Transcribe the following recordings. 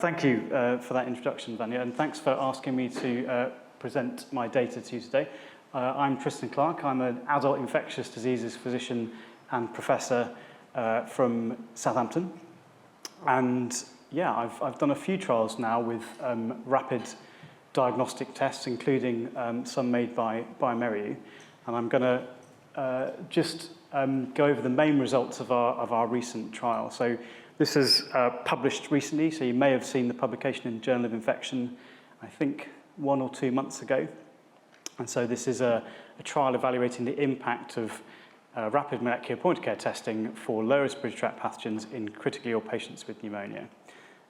Thank you for that introduction, Vanya, and thanks for asking me to present my data to you today. I'm Tristan Clark. I'm an adult infectious diseases physician and professor from Southampton. And yeah, I've done a few trials now with rapid diagnostic tests, including some made by bioMérieux. And I'm going to just go over the main results of our recent trial. So this is published recently, so you may have seen the publication in Journal of Infection, I think 1 or 2 months ago. And so this is a trial evaluating the impact of rapid molecular point-of-care testing for lower respiratory tract pathogens in critically ill patients with pneumonia.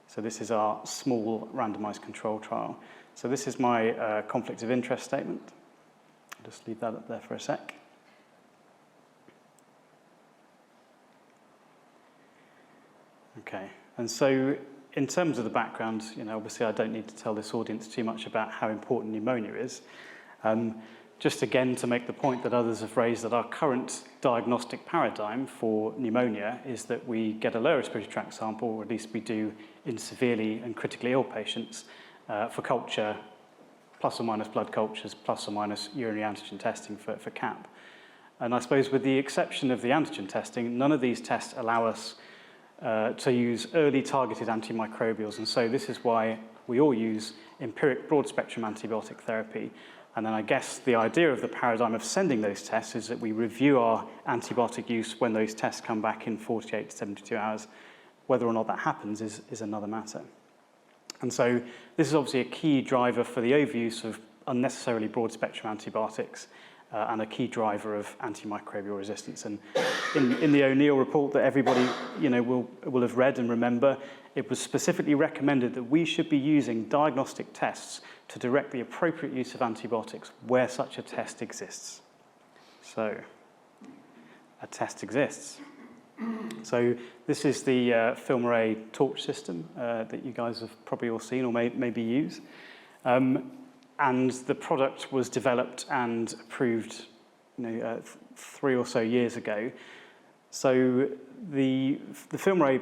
So this is our small randomized control trial. So this is my conflict of interest statement. I'll just leave that up there for a sec. Okay, and so in terms of the background, obviously I don't need to tell this audience too much about how important pneumonia is. Just again to make the point that others have raised, that our current diagnostic paradigm for pneumonia is that we get a lower respiratory tract sample, or at least we do in severely and critically ill patients, for culture, plus or minus blood cultures, plus or minus urinary antigen testing for CAP. And I suppose with the exception of the antigen testing, none of these tests allow us to use early targeted antimicrobials, and so this is why we all use empiric broad-spectrum antibiotic therapy. And then I guess the idea of the paradigm of sending those tests is that we review our antibiotic use when those tests come back in 48 to 72 hours. Whether or not that happens is another matter. And so this is obviously a key driver for the overuse of unnecessarily broad-spectrum antibiotics, and a key driver of antimicrobial resistance. And in the O'Neill report that everybody will have read and remember, it was specifically recommended that we should be using diagnostic tests to direct the appropriate use of antibiotics where such a test exists. So a test exists. So this is the FilmArray torch system that you guys have probably all seen or maybe use. And the product was developed and approved 3 or so years ago. So the FilmArray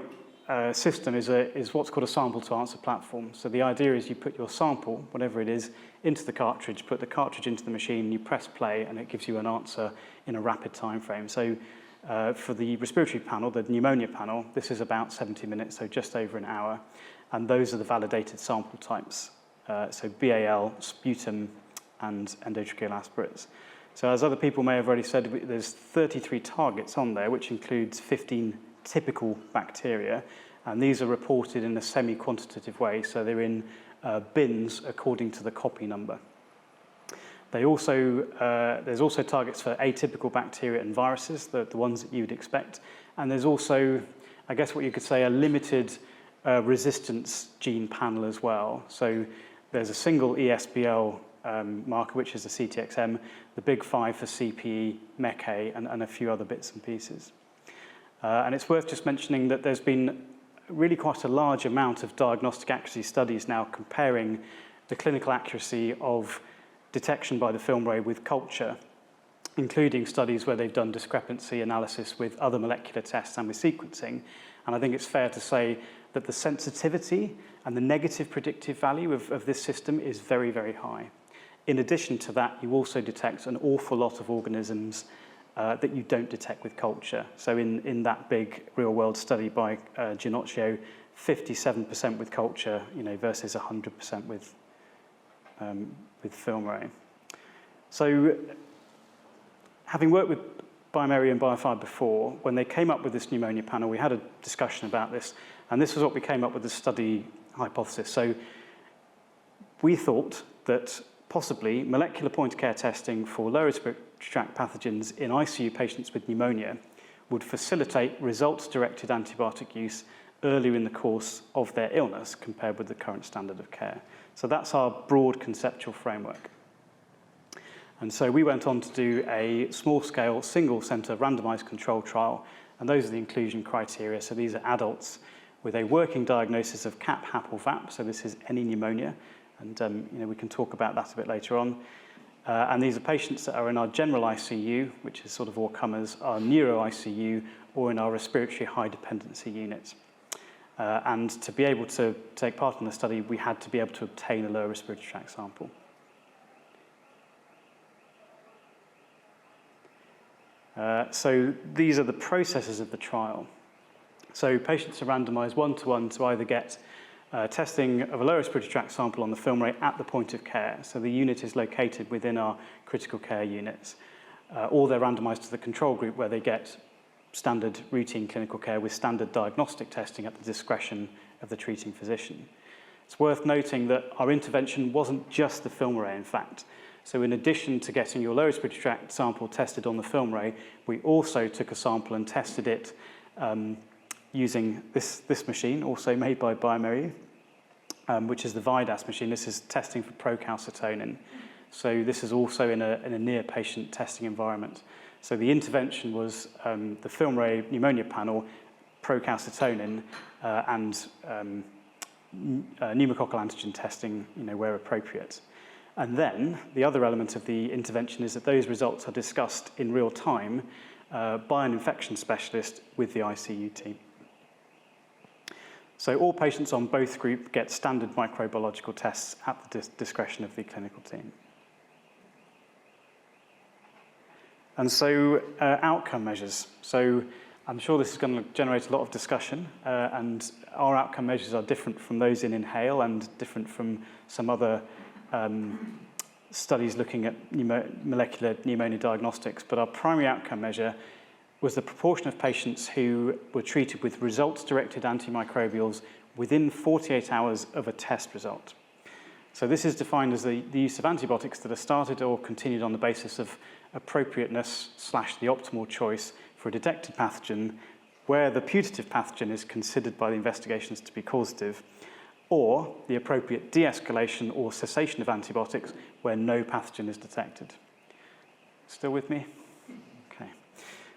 system is what's called a sample to answer platform. So the idea is you put your sample, whatever it is, into the cartridge, put the cartridge into the machine, you press play, and it gives you an answer in a rapid time frame. So for the respiratory panel, the pneumonia panel, this is about 70 minutes, so just over an hour. And those are the validated sample types. So BAL, sputum, and endotracheal aspirates. So as other people may have already said, there's 33 targets on there, which includes 15 typical bacteria, and these are reported in a semi-quantitative way, so they're in bins according to the copy number. There's also targets for atypical bacteria and viruses, the ones that you would expect, and there's also, I guess what you could say, a limited resistance gene panel as well. So there's a single ESBL marker, which is the CTXM, the big 5 for CPE, MEK-A, and a few other bits and pieces. And it's worth just mentioning that there's been really quite a large amount of diagnostic accuracy studies now comparing the clinical accuracy of detection by the FilmArray with culture, including studies where they've done discrepancy analysis with other molecular tests and with sequencing. And I think it's fair to say that the sensitivity and the negative predictive value of this system is very, very high. In addition to that, you also detect an awful lot of organisms that you don't detect with culture. So in that big real-world study by Ginocchio, 57% with culture, versus 100% with FilmArray. So having worked with bioMérieux and bioFire before, when they came up with this pneumonia panel, we had a discussion about this, and this was what we came up with the study hypothesis. So we thought that possibly molecular point-of-care testing for lower respiratory tract pathogens in ICU patients with pneumonia would facilitate results-directed antibiotic use earlier in the course of their illness compared with the current standard of care. So that's our broad conceptual framework. And so we went on to do a small-scale, single-center randomized control trial, and those are the inclusion criteria. So these are adults with a working diagnosis of CAP, HAP, or VAP, so this is any pneumonia, and we can talk about that a bit later on. And these are patients that are in our general ICU, which is sort of all comers, our neuro ICU, or in our respiratory high dependency units. And to be able to take part in the study, we had to be able to obtain a lower respiratory tract sample. So these are the processes of the trial. So patients are randomized one-to-one to either get testing of a lower respiratory tract sample on the film array at the point of care. So the unit is located within our critical care units. Or they're randomized to the control group where they get standard routine clinical care with standard diagnostic testing at the discretion of the treating physician. It's worth noting that our intervention wasn't just the film array, in fact. So in addition to getting your lower respiratory tract sample tested on the film array, we also took a sample and tested it using this machine, also made by bioMérieux, which is the VIDAS machine. This is testing for procalcitonin. So this is also in a near-patient testing environment. So the intervention was the film array pneumonia panel, procalcitonin, and pneumococcal antigen testing, where appropriate. And then the other element of the intervention is that those results are discussed in real time by an infection specialist with the ICU team. So all patients on both groups get standard microbiological tests at the discretion of the clinical team. And so outcome measures. So I'm sure this is going to generate a lot of discussion, and our outcome measures are different from those in INHALE and different from some other studies looking at molecular pneumonia diagnostics. But our primary outcome measure was the proportion of patients who were treated with results-directed antimicrobials within 48 hours of a test result. So this is defined as the use of antibiotics that are started or continued on the basis of appropriateness / the optimal choice for a detected pathogen where the putative pathogen is considered by the investigations to be causative, or the appropriate de-escalation or cessation of antibiotics where no pathogen is detected. Still with me? Okay.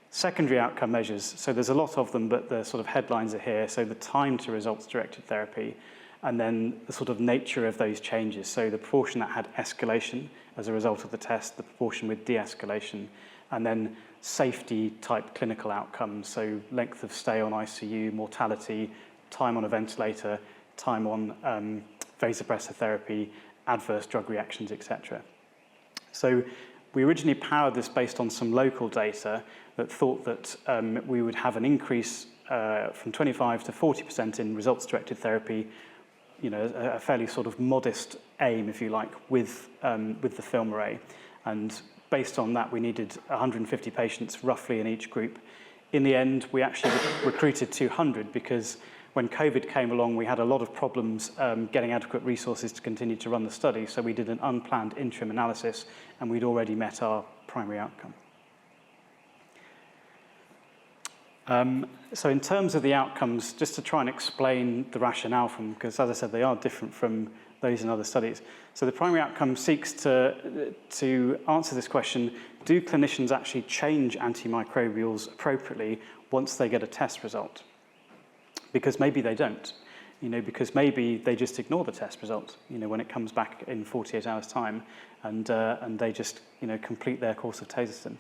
Secondary outcome measures. So there's a lot of them, but the sort of headlines are here. So the time to results-directed therapy, and then the sort of nature of those changes. So the proportion that had escalation as a result of the test, the proportion with de-escalation, and then safety-type clinical outcomes. So length of stay on ICU, mortality, time on a ventilator, time on vasopressor therapy, adverse drug reactions, etc. So we originally powered this based on some local data that thought that we would have an increase from 25 to 40% in results-directed therapy, a fairly sort of modest aim, if you like, with the film array. And based on that, we needed 150 patients roughly in each group. In the end, we actually recruited 200 because when COVID came along, we had a lot of problems getting adequate resources to continue to run the study. So we did an unplanned interim analysis, and we'd already met our primary outcome. So in terms of the outcomes, just to try and explain the rationale from, because as I said, they are different from those in other studies. So the primary outcome seeks to answer this question: do clinicians actually change antimicrobials appropriately once they get a test result? Because maybe they don't, because maybe they just ignore the test result, when it comes back in 48 hours' time, and they just, complete their course of Tazocin.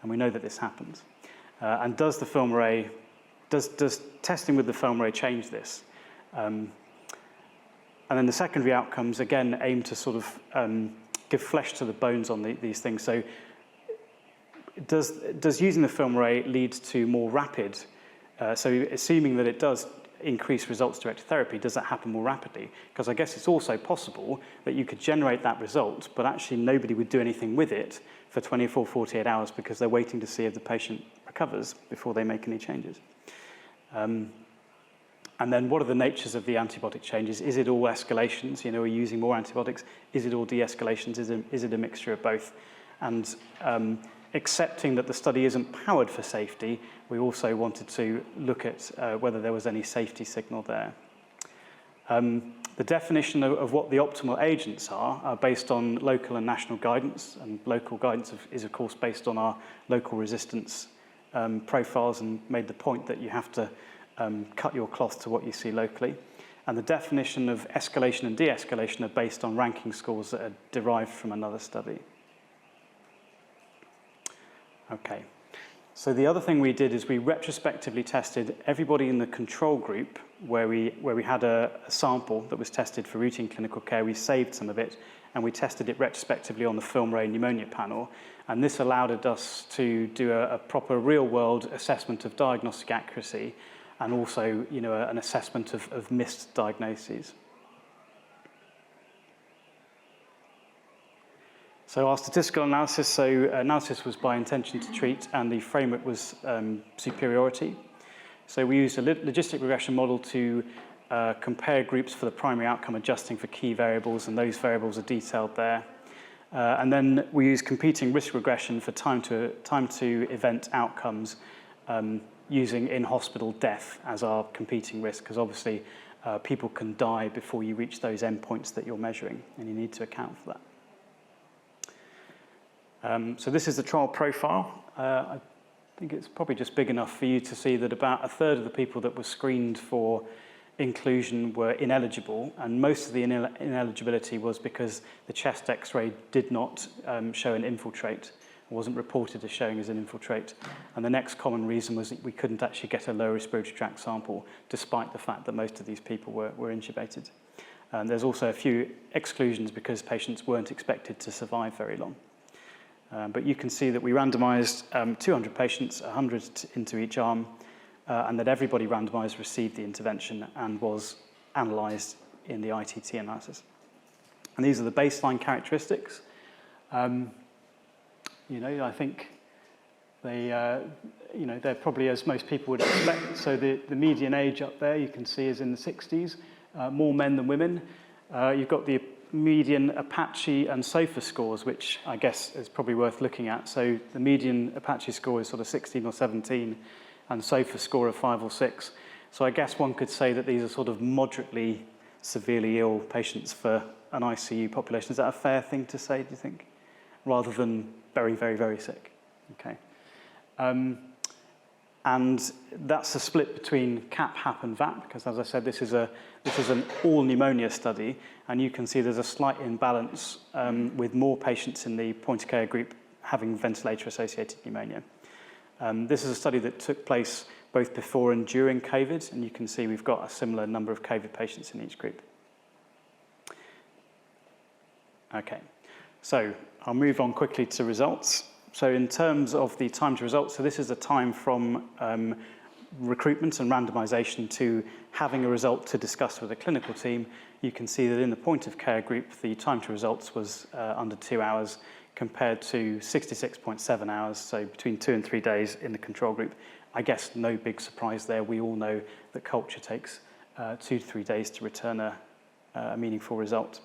And we know that this happens. And does the film array, does testing with the film array change this? And then the secondary outcomes, again, aim to sort of give flesh to the bones on these things. So does using the film array lead to more rapid, so assuming that it does increase results-directed therapy, does that happen more rapidly? Because I guess it's also possible that you could generate that result, but actually nobody would do anything with it for 24, 48 hours because they're waiting to see if the patient recovers before they make any changes. And then what are the natures of the antibiotic changes? Is it all escalations? We're using more antibiotics. Is it all de-escalations? Is it a mixture of both? And accepting that the study isn't powered for safety, we also wanted to look at whether there was any safety signal there. The definition of what the optimal agents are based on local and national guidance, and local guidance is of course based on our local resistance profiles, and made the point that you have to cut your cloth to what you see locally. And the definition of escalation and de-escalation are based on ranking scores that are derived from another study. Okay, So the other thing we did is we retrospectively tested everybody in the control group where we had a sample that was tested for routine clinical care. We saved some of it and we tested it retrospectively on the FilmArray pneumonia panel. And this allowed us to do a proper real-world assessment of diagnostic accuracy and also, an assessment of missed diagnoses. So our statistical analysis, analysis was by intention to treat, and the framework was superiority. So we used a logistic regression model to compare groups for the primary outcome, adjusting for key variables, and those variables are detailed there. And then we used competing risk regression for time to event outcomes, using in-hospital death as our competing risk, because obviously people can die before you reach those endpoints that you're measuring, and you need to account for that. So this is the trial profile. I think it's probably just big enough for you to see that about a third of the people that were screened for inclusion were ineligible, and most of the ineligibility was because the chest X-ray did not show an infiltrate, wasn't reported as showing as an infiltrate. And the next common reason was that we couldn't actually get a lower respiratory tract sample, despite the fact that most of these people were intubated. There's also a few exclusions because patients weren't expected to survive very long. But you can see that we randomized 200 patients, 100 into each arm, and that everybody randomized received the intervention and was analyzed in the ITT analysis. And these are the baseline characteristics. I think they're probably as most people would expect. So the median age up there, you can see, is in the 60s, more men than women. You've got the median Apache and SOFA scores, which I guess is probably worth looking at. So the median Apache score is sort of 16 or 17, and SOFA score of 5 or 6. So I guess one could say that these are sort of moderately severely ill patients for an ICU population. Is that a fair thing to say, do you think? Rather than very, very, very sick. Okay. And that's a split between CAP, HAP, and VAP, because as I said, this is an all pneumonia study, and you can see there's a slight imbalance with more patients in the point of care group having ventilator-associated pneumonia. This is a study that took place both before and during COVID, and you can see we've got a similar number of COVID patients in each group. Okay, so I'll move on quickly to results. So in terms of the time to results, so this is the time from recruitment and randomization to having a result to discuss with a clinical team. You can see that in the point of care group, the time to results was under 2 hours compared to 66.7 hours, so between 2 and 3 days in the control group. I guess no big surprise there. We all know that culture takes 2 to 3 days to return a meaningful result.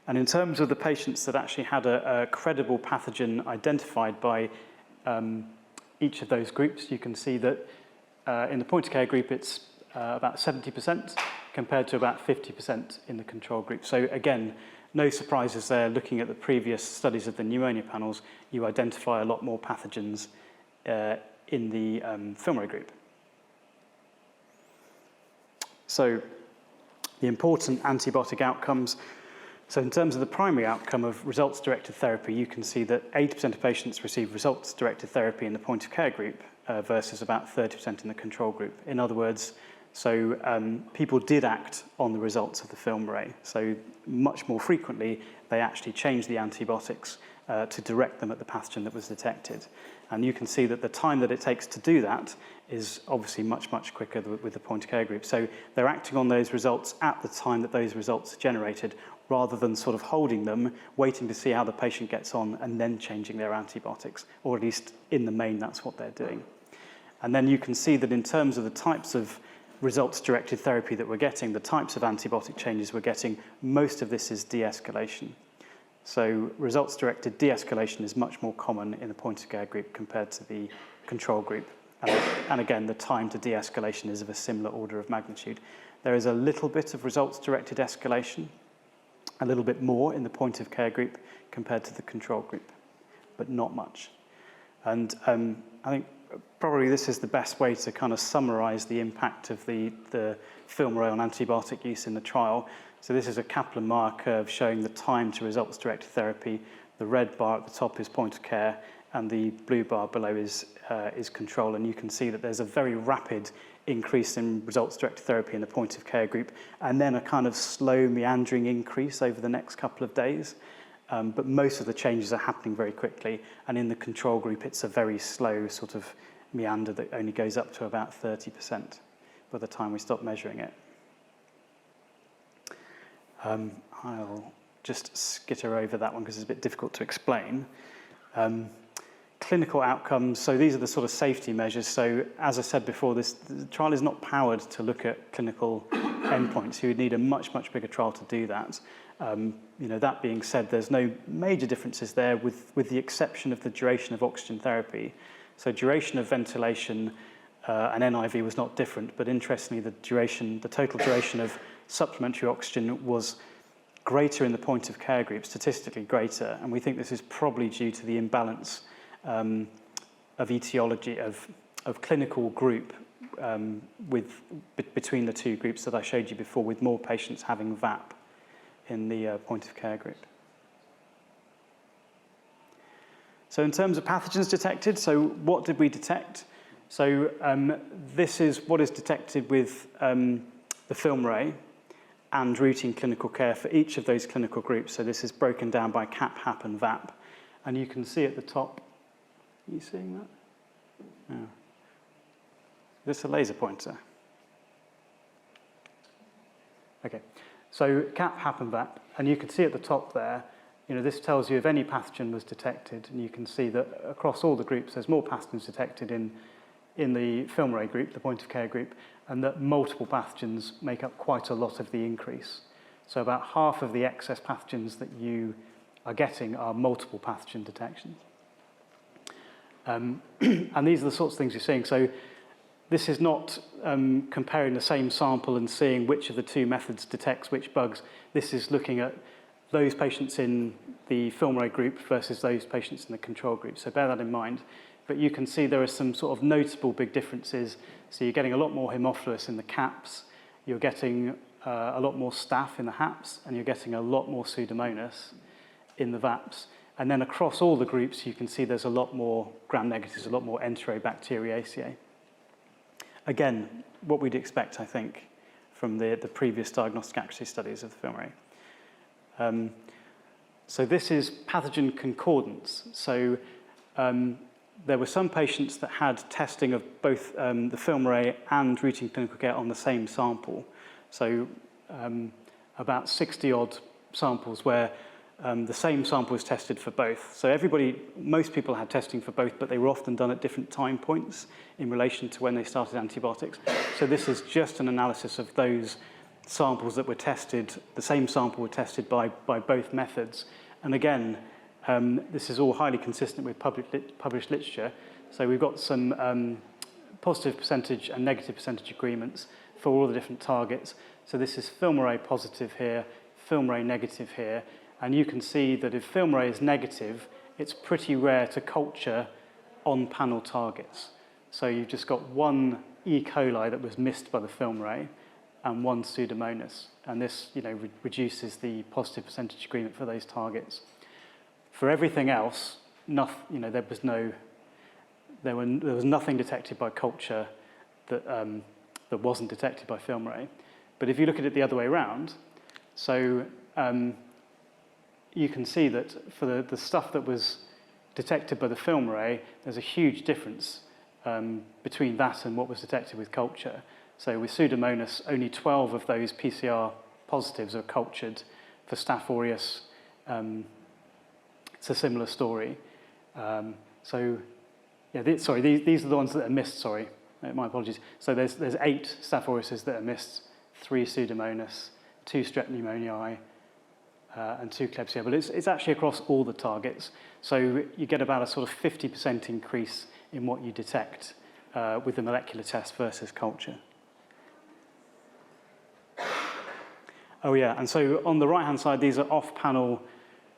And in terms of the patients that actually had a credible pathogen identified by each of those groups, you can see that in the point of care group, it's about 70% compared to about 50% in the control group. So again, no surprises there. Looking at the previous studies of the pneumonia panels, you identify a lot more pathogens in the FilmArray group. So the important antibiotic outcomes. So in terms of the primary outcome of results-directed therapy, you can see that 80% of patients receive results-directed therapy in the point-of-care group versus about 30% in the control group. In other words, people did act on the results of the FilmArray. So much more frequently, they actually changed the antibiotics to direct them at the pathogen that was detected. And you can see that the time that it takes to do that is obviously much, much quicker with the point-of-care group. So they're acting on those results at the time that those results are generated, rather than sort of holding them, waiting to see how the patient gets on, and then changing their antibiotics, or at least in the main, that's what they're doing. And then you can see that in terms of the types of results-directed therapy that we're getting, the types of antibiotic changes we're getting, most of this is de-escalation. So results-directed de-escalation is much more common in the point-of-care group compared to the control group. And again, the time to de-escalation is of a similar order of magnitude. There is a little bit of results-directed escalation, a little bit more in the point-of-care group compared to the control group, but not much. And I think probably this is the best way to kind of summarize the impact of the FilmArray on antibiotic use in the trial. So this is a Kaplan-Meier curve showing the time to results-directed therapy. The red bar at the top is point of care, and the blue bar below is control. And you can see that there's a very rapid increase in results-directed therapy in the point-of-care group, and then a kind of slow, meandering increase over the next couple of days. But most of the changes are happening very quickly, and in the control group, it's a very slow sort of meander that only goes up to about 30% by the time we stop measuring it. I'll just skitter over that one because it's a bit difficult to explain. Clinical outcomes, so these are the sort of safety measures. So as I said before, the trial is not powered to look at clinical endpoints. You would need a much, much bigger trial to do that. That being said, there's no major differences there with the exception of the duration of oxygen therapy. So duration of ventilation and NIV was not different, but interestingly, the total duration of supplementary oxygen was greater in the point-of-care group, statistically greater, and we think this is probably due to the imbalance of etiology of clinical group between the two groups that I showed you before, with more patients having VAP in the point-of-care group. So in terms of pathogens detected, so what did we detect? So this is what is detected with the film array and routine clinical care for each of those clinical groups. So this is broken down by CAP, HAP, and VAP. And you can see at the top, are you seeing that? No. Is this a laser pointer? Okay. So CAP, HAP, and VAP. And you can see at the top there, this tells you if any pathogen was detected. And you can see that across all the groups, there's more pathogens detected in the film array group, the point-of-care group, and that multiple pathogens make up quite a lot of the increase. So about half of the excess pathogens that you are getting are multiple pathogen detections. And these are the sorts of things you're seeing. So this is not comparing the same sample and seeing which of the two methods detects which bugs. This is looking at those patients in the film array group versus those patients in the control group. So bear that in mind. But you can see there are some sort of notable big differences. So you're getting a lot more Haemophilus in the CAPs, you're getting a lot more staph in the HAPs, and you're getting a lot more Pseudomonas in the VAPs. And then across all the groups, you can see there's a lot more gram-negatives, a lot more Enterobacteriaceae. Again, what we'd expect, I think, from the previous diagnostic accuracy studies of the film array. So this is pathogen concordance. So there were some patients that had testing of both the film array and routine clinical care on the same sample. So about 60-odd samples where the same sample was tested for both. So most people had testing for both, but they were often done at different time points in relation to when they started antibiotics. So this is just an analysis of those samples that were tested, the same sample were tested by both methods. And again, this is all highly consistent with published literature. So we've got some positive percentage and negative percentage agreements for all the different targets. So this is film array positive here, film array negative here. And you can see that if film array is negative, it's pretty rare to culture on-panel targets. So you've just got one E. coli that was missed by the film array and one Pseudomonas. And this reduces the positive percentage agreement for those targets. For everything else, there was nothing detected by culture that wasn't detected by film array. But if you look at it the other way around, so you can see that for the stuff that was detected by the film array, there's a huge difference between that and what was detected with culture. So with Pseudomonas, only 12 of those PCR positives are cultured. For Staph aureus, it's a similar story. These are the ones that are missed, sorry. My apologies. So there's 8 Staph aureus that are missed, 3 Pseudomonas, 2 Strep pneumoniae, and 2 Klebsiella. But it's actually across all the targets. So you get about a sort of 50% increase in what you detect with the molecular test versus culture. Oh yeah, and so on the right-hand side, these are off-panel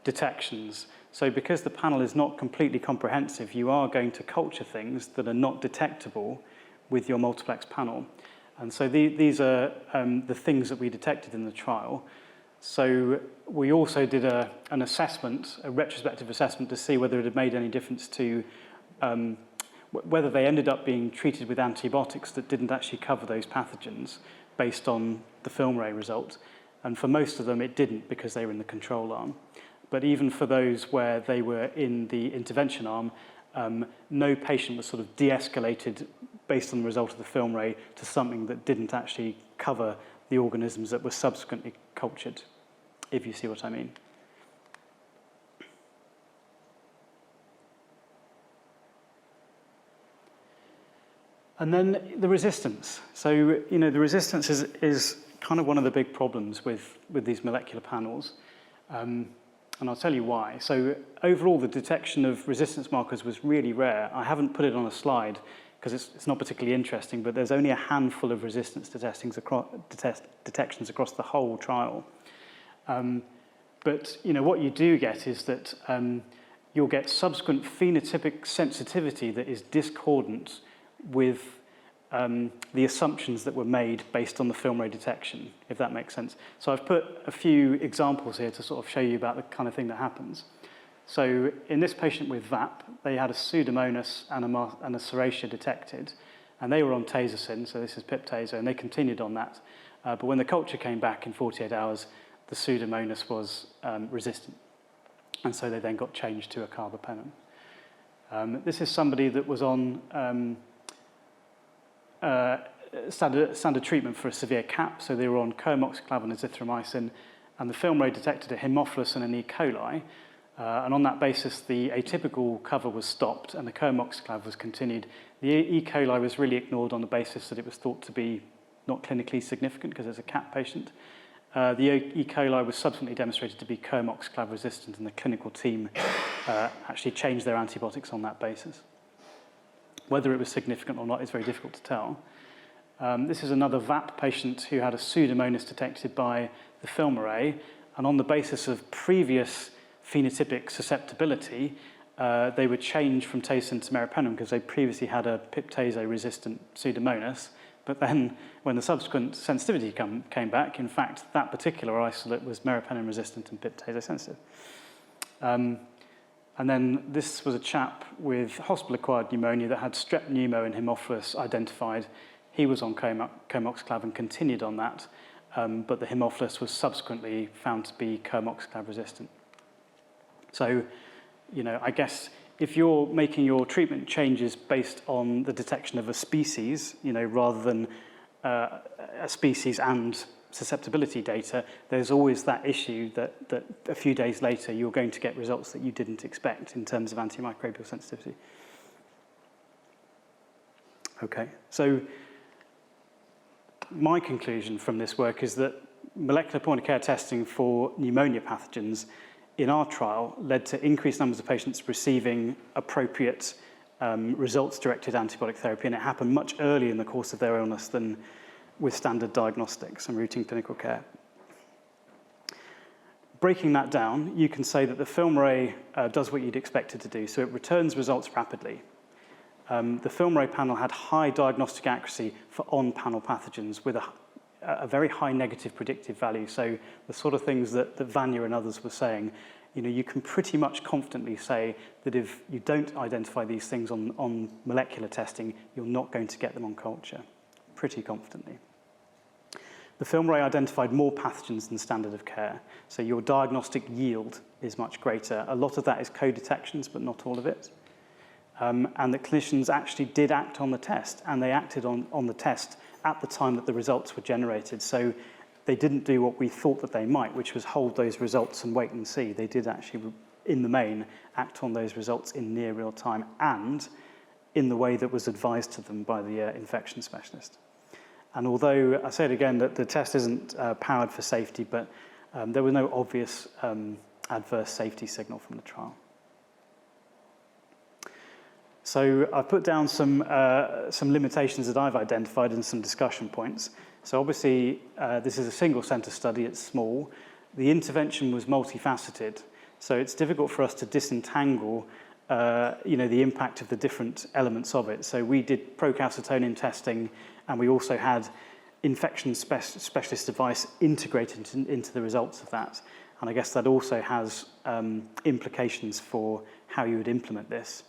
detections. So because the panel is not completely comprehensive, you are going to culture things that are not detectable with your multiplex panel. And so these are the things that we detected in the trial. So we also did an assessment, a retrospective assessment, to see whether it had made any difference to whether they ended up being treated with antibiotics that didn't actually cover those pathogens based on the film array result. And for most of them, it didn't, because they were in the control arm. But even for those where they were in the intervention arm, no patient was sort of de-escalated based on the result of the film array to something that didn't actually cover the organisms that were subsequently cultured, if you see what I mean. And then the resistance. So, you know, the resistance is kind of one of the big problems with these molecular panels. And I'll tell you why. So overall, the detection of resistance markers was really rare. I haven't put it on a slide because it's not particularly interesting, but there's only a handful of resistance detections across the whole trial. But, you know, what you do get is that you'll get subsequent phenotypic sensitivity that is discordant with the assumptions that were made based on the film array detection, if that makes sense. So I've put a few examples here to sort of show you about the kind of thing that happens. So in this patient with VAP, they had a Pseudomonas and a Serratia detected, and they were on tazocin, so this is pip-tazo, and they continued on that. But when the culture came back in 48 hours, the Pseudomonas was resistant, and so they then got changed to a carbapenem. This is somebody that was on standard treatment for a severe CAP, so they were on coamoxiclav and azithromycin, and the film array detected a Haemophilus and an E. coli, and on that basis the atypical cover was stopped and the coamoxiclav was continued. The E. coli was really ignored on the basis that it was thought to be not clinically significant because it's a CAP patient. The E. coli was subsequently demonstrated to be coamoxiclav resistant, and the clinical team actually changed their antibiotics on that basis. Whether it was significant or not is very difficult to tell. This is another VAP patient who had a Pseudomonas detected by the film array, and on the basis of previous phenotypic susceptibility, they were changed from tazocin to meropenem because they previously had a pip-tazo-resistant Pseudomonas. But then, when the subsequent sensitivity came back, in fact, that particular isolate was meropenem-resistant and pip-tazo-sensitive. And then this was a chap with hospital-acquired pneumonia that had strep pneumo and Haemophilus identified. He was on coamoxiclav and continued on that, but the Haemophilus was subsequently found to be coamoxiclav resistant. So, you know, I guess if you're making your treatment changes based on the detection of a species, you know, rather than a species and susceptibility data, there's always that issue that a few days later you're going to get results that you didn't expect in terms of antimicrobial sensitivity. Okay, so my conclusion from this work is that molecular point-of-care testing for pneumonia pathogens in our trial led to increased numbers of patients receiving appropriate results-directed antibiotic therapy, and it happened much earlier in the course of their illness than with standard diagnostics and routine clinical care. Breaking that down, you can say that the film array does what you'd expect it to do, so it returns results rapidly. The film array panel had high diagnostic accuracy for on-panel pathogens with a very high negative predictive value, so the sort of things that Vanya and others were saying, you know, you can pretty much confidently say that if you don't identify these things on molecular testing, you're not going to get them on culture, pretty confidently. The film array identified more pathogens than standard of care, so your diagnostic yield is much greater. A lot of that is co-detections, but not all of it. And the clinicians actually did act on the test, and they acted on the test at the time that the results were generated. So they didn't do what we thought that they might, which was hold those results and wait and see. They did actually, in the main, act on those results in near real time and in the way that was advised to them by the infection specialist. And although, I say it again, that the test isn't powered for safety, but there was no obvious adverse safety signal from the trial. So I've put down some limitations that I've identified and some discussion points. So obviously, this is a single center study, it's small. The intervention was multifaceted, so it's difficult for us to disentangle the impact of the different elements of it. So we did procalcitonin testing, and we also had infection specialist device integrated into the results of that. And I guess that also has implications for how you would implement this.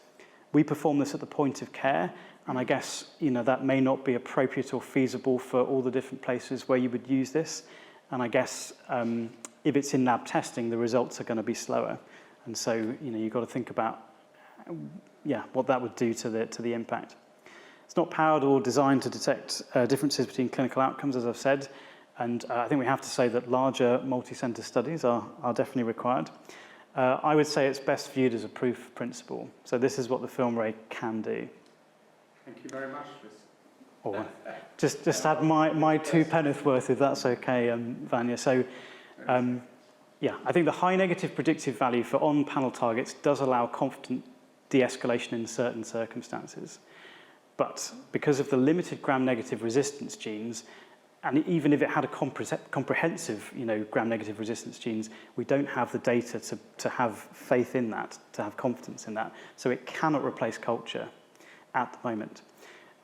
We perform this at the point of care, and I guess that may not be appropriate or feasible for all the different places where you would use this. And I guess if it's in lab testing, the results are going to be slower. And so you've got to think about what that would do to the impact. It's not powered or designed to detect differences between clinical outcomes, as I've said. And I think we have to say that larger multi-centre studies are definitely required. I would say it's best viewed as a proof of principle. So this is what the film array can do. Thank you very much, Tristan. Or just add my 2 penneth worth, if that's okay, Vanya. So, I think the high negative predictive value for on-panel targets does allow confident de-escalation in certain circumstances. But because of the limited gram-negative resistance genes, and even if it had a comprehensive, gram-negative resistance genes, we don't have the data to have faith in that, to have confidence in that. So it cannot replace culture at the moment.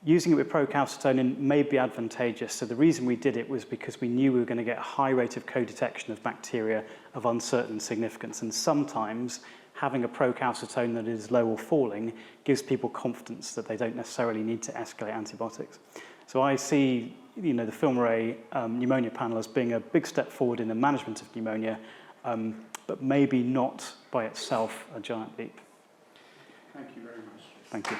Using it with procalcitonin may be advantageous. So the reason we did it was because we knew we were going to get a high rate of co-detection of bacteria of uncertain significance. And sometimes having a procalcitonin that is low or falling gives people confidence that they don't necessarily need to escalate antibiotics. So I see the film array pneumonia panel as being a big step forward in the management of pneumonia, but maybe not by itself a giant leap. Thank you very much. Thank you.